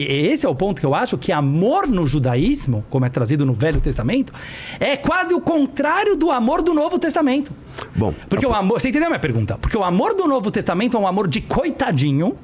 Esse é o ponto que eu acho que amor no judaísmo, como é trazido no Velho Testamento, é quase o contrário do amor do Novo Testamento. Bom, porque o amor, você entendeu a minha pergunta? Porque o amor do Novo Testamento é um amor de coitadinho,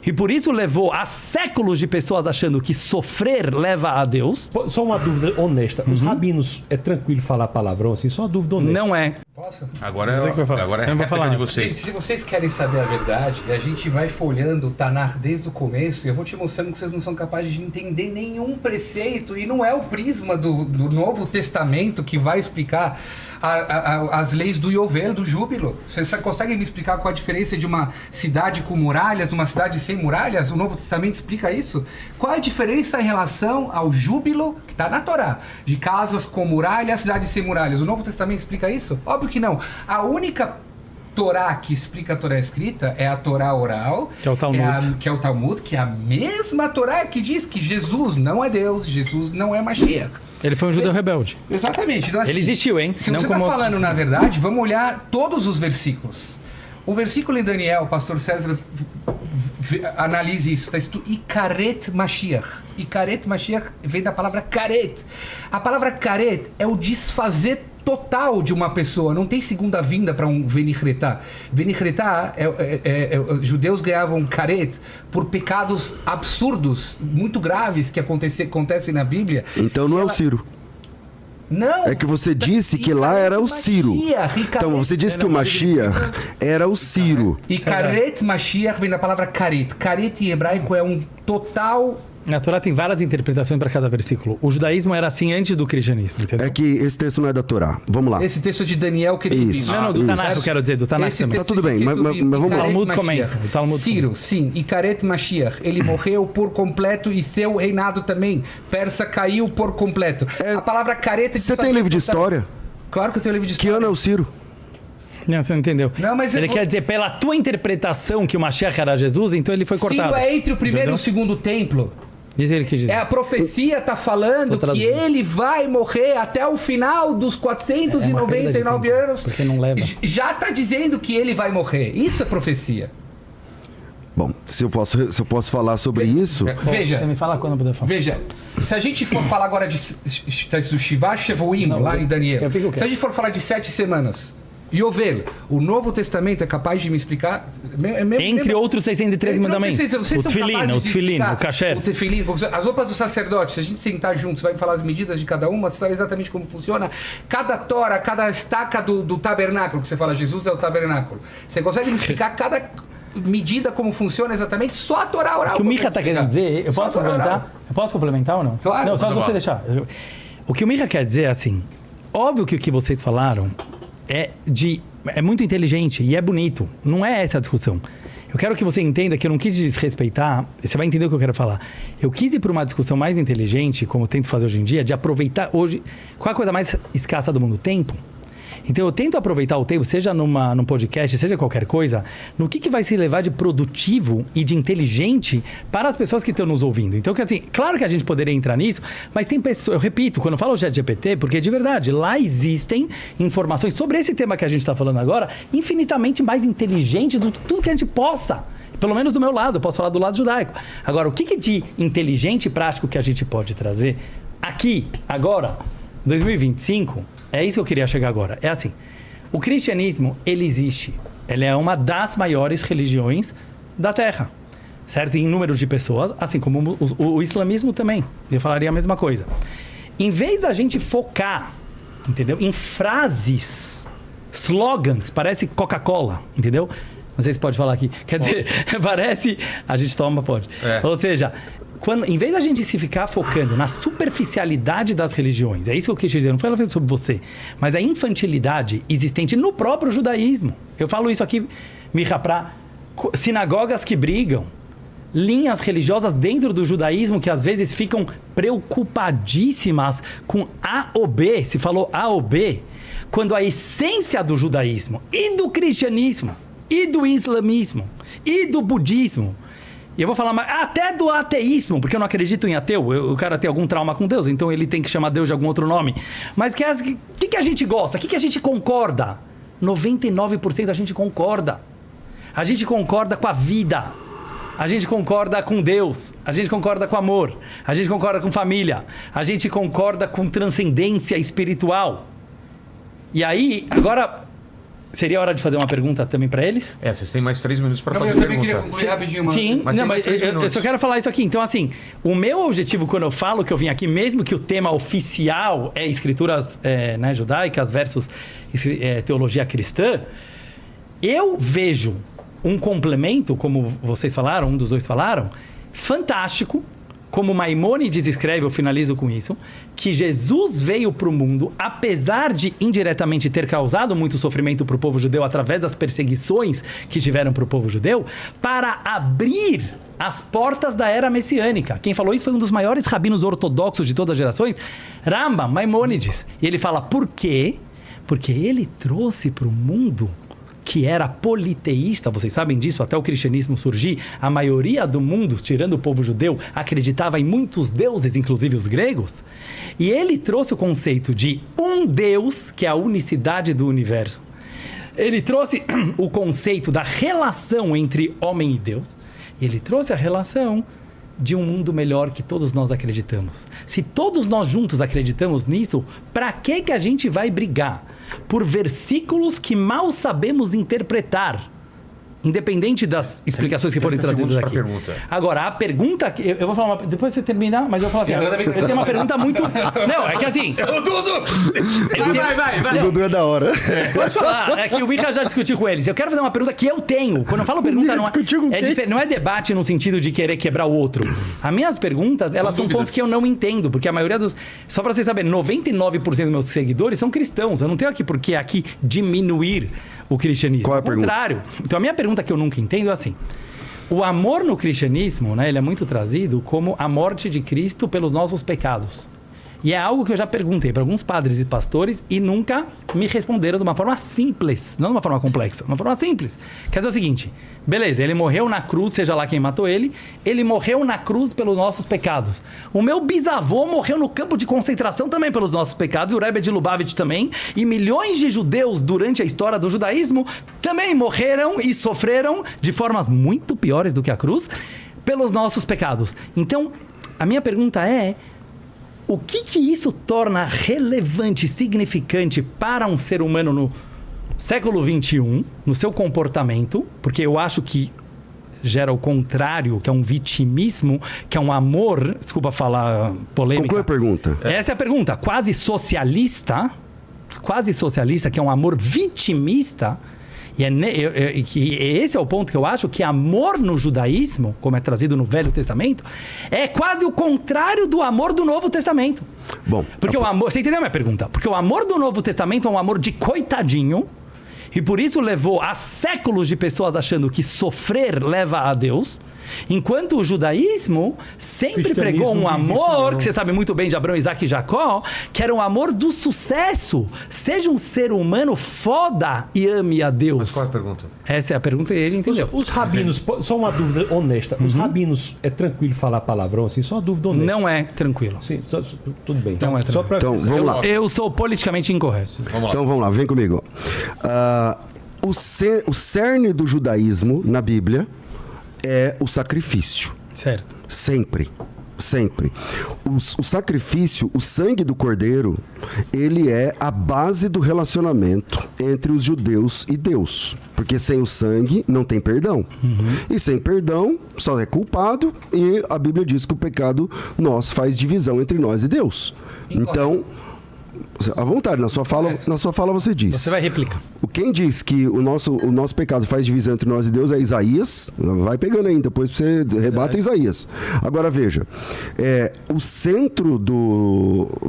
e por isso levou a séculos de pessoas achando que sofrer leva a Deus. Só uma dúvida honesta. Os rabinos, é tranquilo falar palavrão assim? Só uma dúvida honesta. Não é. Posso? Agora é a réplica de vocês. Gente, se vocês querem saber a verdade, a gente vai folhando o Tanar desde o começo e eu vou te mostrando que vocês não são capazes de entender nenhum preceito e não é o prisma do Novo Testamento que vai explicar as leis do Yovel, do júbilo. Vocês conseguem me explicar qual a diferença de uma cidade com muralhas, uma cidade sem muralhas? O Novo Testamento explica isso? Qual a diferença em relação ao júbilo, que está na Torá, de casas com muralhas, cidades sem muralhas? O Novo Testamento explica isso? Óbvio que não. A única Torá que explica a Torá escrita é a Torá oral, que é o Talmud. Que é o Talmud, que é a mesma Torá que diz que Jesus não é Deus, Jesus não é Mashiach. Ele foi um judeu rebelde. Exatamente. Então, assim, ele existiu, hein? Se não você está como falando, outros... na verdade, vamos olhar todos os versículos. O versículo em Daniel, o pastor César analise isso. Está escrito Ikaret Mashiach. Ikaret Mashiach vem da palavra karet. A palavra karet é o desfazer total de uma pessoa. Não tem segunda vinda para um venichretá. Venichretá, judeus ganhavam karet por pecados absurdos, muito graves que acontecem na Bíblia. Então não é o Ciro. Não. É que você disse que lá era o Ciro. Então você disse que o Mashiach era o Ciro. E Karet Mashiach vem da palavra Karet. Karet em hebraico é um total... Na Torá tem várias interpretações para cada versículo. O judaísmo era assim antes do cristianismo, entendeu? É que esse texto não é da Torá. Vamos lá. Esse texto é de Daniel que ele Isso. Não, do Tanakh, eu quero dizer, do Tanakh também. Tá tudo bem, mas vamos lá. Talmud comenta. O Talmud Ciro, sim. E Karet Mashiach, ele morreu por completo e seu reinado também. Persa caiu por completo. A palavra Karet... Você tem livro de história? Claro que eu tenho livro de Que história. ano é o Ciro? Não, você não entendeu. Não, mas ele quer dizer, pela tua interpretação que o Mashiach era Jesus, então ele foi cortado. Ciro é entre o primeiro e o segundo templo. Diz ele que diz. A profecia está falando que ele vai morrer até o final dos 499 anos. Porque não leva. Já está dizendo que ele vai morrer. Isso é profecia. Bom, se eu posso falar sobre isso... Veja. Você me fala quando eu puder falar. Veja, se a gente for falar agora do Shiva Shevuim, lá em Daniel. Se a gente for falar de 7 semanas... Yovel, o Novo Testamento é capaz de me explicar... Entre outros 613 mandamentos. O tefilin, o kasher. O tefilin, as roupas do sacerdote, se a gente sentar juntos, vai falar as medidas de cada uma, você sabe exatamente como funciona. Cada tora, cada estaca do tabernáculo, que você fala, Jesus é o tabernáculo. Você consegue me explicar cada medida, como funciona exatamente? Só a Torá oral. O que o Micha está querendo dizer, eu posso complementar? Eu posso complementar ou não? Claro. Não, só se você deixar. O que o Micha quer dizer é assim, óbvio que o que vocês falaram é muito inteligente e é bonito. Não é essa a discussão. Eu quero que você entenda que eu não quis desrespeitar. Você vai entender o que eu quero falar. Eu quis ir para uma discussão mais inteligente, como eu tento fazer hoje em dia, de aproveitar hoje... Qual é a coisa mais escassa do mundo? Tempo. Então eu tento aproveitar o tempo, seja num podcast, seja qualquer coisa, no que vai se levar de produtivo e de inteligente para as pessoas que estão nos ouvindo. Então, assim, claro que a gente poderia entrar nisso, mas tem pessoas, eu repito, quando eu falo ChatGPT, porque de verdade, lá existem informações sobre esse tema que a gente está falando agora, infinitamente mais inteligente do que tudo que a gente possa. Pelo menos do meu lado, eu posso falar do lado judaico. Agora, o que de inteligente e prático que a gente pode trazer aqui, agora, 2025... É isso que eu queria chegar agora. É assim, o cristianismo, ele existe. Ele é uma das maiores religiões da Terra, certo? Em número de pessoas, assim como o islamismo também. Eu falaria a mesma coisa. Em vez da gente focar, entendeu? Em frases, slogans, parece Coca-Cola, entendeu? Não sei se pode falar aqui. Quer dizer, parece... A gente toma, pode. Ou seja... em vez da gente se ficar focando na superficialidade das religiões, é isso que eu quis dizer, não foi falando sobre você, mas a infantilidade existente no próprio judaísmo. Eu falo isso aqui, Micha, para sinagogas que brigam, linhas religiosas dentro do judaísmo que às vezes ficam preocupadíssimas com A ou B, se falou A ou B, quando a essência do judaísmo e do cristianismo e do islamismo e do budismo, e eu vou falar mais, até do ateísmo, porque eu não acredito em ateu. O cara tem algum trauma com Deus, então ele tem que chamar Deus de algum outro nome. Mas o que a gente gosta? O que a gente concorda? 99% a gente concorda. A gente concorda com a vida. A gente concorda com Deus, a gente concorda com amor, a gente concorda com família, a gente concorda com transcendência espiritual. E aí, agora, seria hora de fazer uma pergunta também para eles? Vocês têm mais 3 minutos para fazer a pergunta. Eu também pergunta. queria concluir rapidinho, mano. Sim, mas eu só quero falar isso aqui. Então, assim, o meu objetivo quando eu falo que eu vim aqui, mesmo que o tema oficial é escrituras judaicas versus teologia cristã, eu vejo um complemento, como vocês falaram, um dos dois falaram, fantástico, como Maimônides escreve, eu finalizo com isso, que Jesus veio para o mundo, apesar de indiretamente ter causado muito sofrimento para o povo judeu através das perseguições que tiveram para o povo judeu, para abrir as portas da era messiânica. Quem falou isso foi um dos maiores rabinos ortodoxos de todas as gerações, Rambam, Maimônides. E ele fala, por quê? Porque ele trouxe para o mundo que era politeísta, vocês sabem disso, até o cristianismo surgir, a maioria do mundo, tirando o povo judeu, acreditava em muitos deuses, inclusive os gregos, e ele trouxe o conceito de um Deus, que é a unicidade do universo. Ele trouxe o conceito da relação entre homem e Deus, e ele trouxe a relação de um mundo melhor que todos nós acreditamos. Se todos nós juntos acreditamos nisso, para que a gente vai brigar por versículos que mal sabemos interpretar, independente das explicações que forem trazidas aqui? Agora, a pergunta... Eu vou falar depois você terminar, mas eu vou falar assim, eu tenho uma pergunta muito... Não, é que assim... O Dudu! Vai. O Dudu é da hora. Pode falar, é que o Mika já discutiu com eles. Eu quero fazer uma pergunta que eu tenho. Quando eu falo pergunta, não é debate no sentido de querer quebrar o outro. As minhas perguntas, elas são pontos que eu não entendo, porque a maioria dos... Só pra vocês saberem, 99% dos meus seguidores são cristãos. Eu não tenho aqui por que diminuir o cristianismo. Qual é a pergunta? Ao contrário. Então, a minha pergunta que eu nunca entendo é assim: o amor no cristianismo, ele é muito trazido como a morte de Cristo pelos nossos pecados. E é algo que eu já perguntei para alguns padres e pastores e nunca me responderam de uma forma simples, não de uma forma complexa, de uma forma simples. Quer dizer o seguinte, beleza, ele morreu na cruz, seja lá quem matou ele morreu na cruz pelos nossos pecados. O meu bisavô morreu no campo de concentração também pelos nossos pecados, e o Rebbe de Lubavitch também, e milhões de judeus durante a história do judaísmo também morreram e sofreram de formas muito piores do que a cruz pelos nossos pecados. Então, a minha pergunta é: o que isso torna relevante, significante para um ser humano no século XXI, no seu comportamento? Porque eu acho que gera o contrário, que é um vitimismo, que é um amor, desculpa falar polêmica. Conclui a pergunta. Essa é a pergunta. Quase socialista, que é um amor vitimista. E esse é o ponto que eu acho que amor no judaísmo, como é trazido no Velho Testamento, é quase o contrário do amor do Novo Testamento. Bom, porque o amor, você entendeu a minha pergunta? Porque o amor do Novo Testamento é um amor de coitadinho, e por isso levou a séculos de pessoas achando que sofrer leva a Deus, enquanto o judaísmo sempre pregou um amor, que você sabe muito bem, de Abraão, Isaac e Jacó, que era um amor do sucesso. Seja um ser humano foda e ame a Deus. Mas qual é a pergunta? Essa é a pergunta e ele entendeu. Os rabinos, só uma dúvida honesta, os rabinos, é tranquilo falar palavrão assim? Só uma dúvida honesta. Não é tranquilo. Sim, tudo bem. Não é tranquilo. Então, vamos lá. Eu sou politicamente incorreto. Então, vamos lá, vem comigo. O cerne do judaísmo na Bíblia é o sacrifício. Certo. Sempre. O sacrifício, o sangue do cordeiro, ele é a base do relacionamento entre os judeus e Deus. Porque sem o sangue não tem perdão. E sem perdão só é culpado, e a Bíblia diz que o pecado nosso faz divisão entre nós e Deus. Então, à vontade, na sua fala você diz. Você vai replicar. Quem diz que o nosso pecado faz divisão entre nós e Deus é Isaías. Vai pegando aí, depois você rebata Isaías. Agora veja, o centro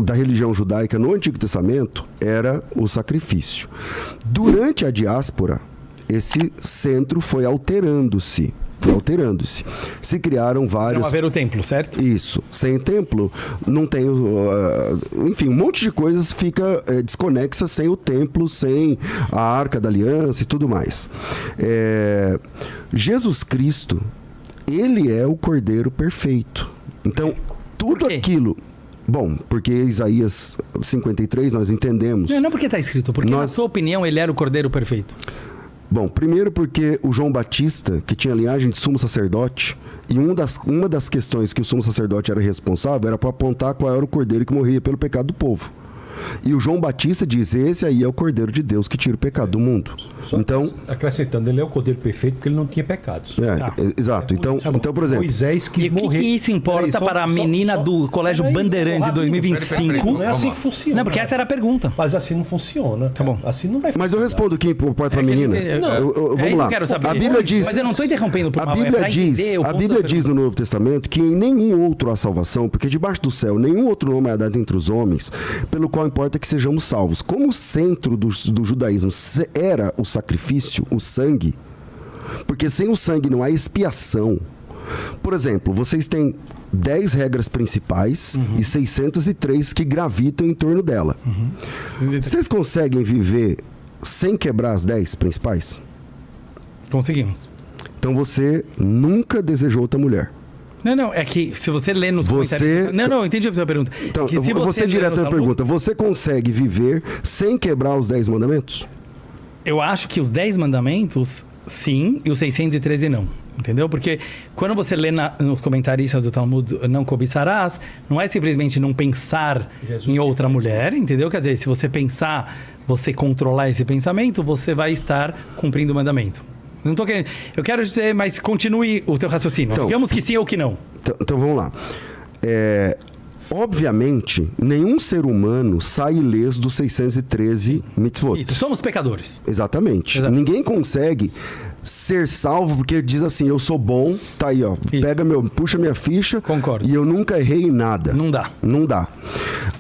da religião judaica no Antigo Testamento era o sacrifício. Durante a diáspora, esse centro foi alterando-se. Se criaram vários... Não haver o templo, certo? Isso. Sem templo, não tem... enfim, um monte de coisas fica desconexa sem o templo, sem a Arca da Aliança e tudo mais. Jesus Cristo, ele é o Cordeiro perfeito. Então, tudo aquilo... Bom, porque Isaías 53 nós entendemos... Não porque está escrito, porque na sua opinião ele era o Cordeiro perfeito. Bom, primeiro porque o João Batista, que tinha linhagem de sumo sacerdote, e uma das questões que o sumo sacerdote era responsável era para apontar qual era o cordeiro que morria pelo pecado do povo. E o João Batista diz, esse aí é o Cordeiro de Deus que tira o pecado do mundo. Só então, acrescentando, ele é o Cordeiro perfeito porque ele não tinha pecados. Exato. Então, por exemplo... Moisés quis E o morrer. que isso importa para a menina do Colégio Bandeirantes de 2025? Não é assim que funciona. Não, porque essa era a pergunta. Mas assim não funciona. Tá bom. Assim não vai funcionar. Mas eu respondo o que importa para a menina. Vamos lá. Eu quero saber. A Bíblia diz... Mas eu não estou interrompendo por A mal, Bíblia é pra entender o a ponto Bíblia da diz no Novo Testamento que em nenhum outro há salvação, porque debaixo do céu nenhum outro nome é dado entre os homens, pelo qual importa que sejamos salvos. Como o centro do judaísmo era o sacrifício, o sangue, porque sem o sangue não há expiação. Por exemplo, vocês têm 10 regras principais e 603 que gravitam em torno dela. Vocês conseguem viver sem quebrar as 10 principais? Conseguimos. Então você nunca desejou outra mulher. Não, é que se você lê nos comentários... Não, entendi a sua pergunta. Então, que se eu vou ser direto na pergunta. Você consegue viver sem quebrar os 10 mandamentos? Eu acho que os 10 mandamentos, sim, e os 613 não. Entendeu? Porque quando você lê nos comentaristas do Talmud, não cobiçarás, não é simplesmente não pensar em outra mulher, entendeu? Quer dizer, se você pensar, você controlar esse pensamento, você vai estar cumprindo o mandamento. Não tô querendo. Eu quero dizer, mas continue o teu raciocínio. Então, digamos que sim ou que não. Então vamos lá. Obviamente, nenhum ser humano sai ileso dos 613 mitzvot. Isso, somos pecadores. Exatamente. Ninguém consegue ser salvo porque diz assim, eu sou bom, tá aí, ó. Puxa minha ficha. Concordo. E eu nunca errei em nada. Não dá. Não dá.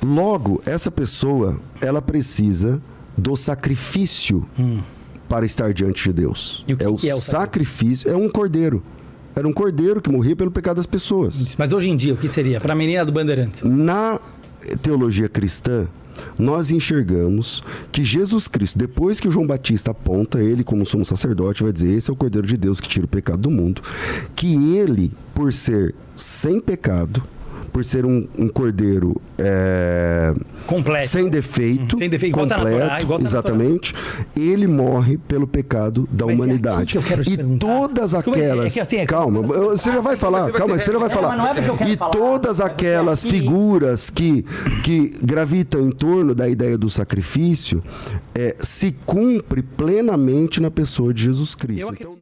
Logo, essa pessoa, ela precisa do sacrifício para estar diante de Deus. E o que é o sacrifício? É um cordeiro. Era um cordeiro que morria pelo pecado das pessoas. Mas hoje em dia, o que seria? Para a menina do Bandeirantes? Na teologia cristã, nós enxergamos que Jesus Cristo, depois que o João Batista aponta ele como sumo sacerdote, vai dizer, esse é o Cordeiro de Deus que tira o pecado do mundo, que ele, por ser sem pecado, por ser um cordeiro completo, sem defeito, igual tá na Torá, exatamente, ele morre pelo pecado da humanidade. E todas aquelas... Calma, você já vai falar. E todas aquelas figuras que gravitam em torno da ideia do sacrifício se cumpre plenamente na pessoa de Jesus Cristo. Então,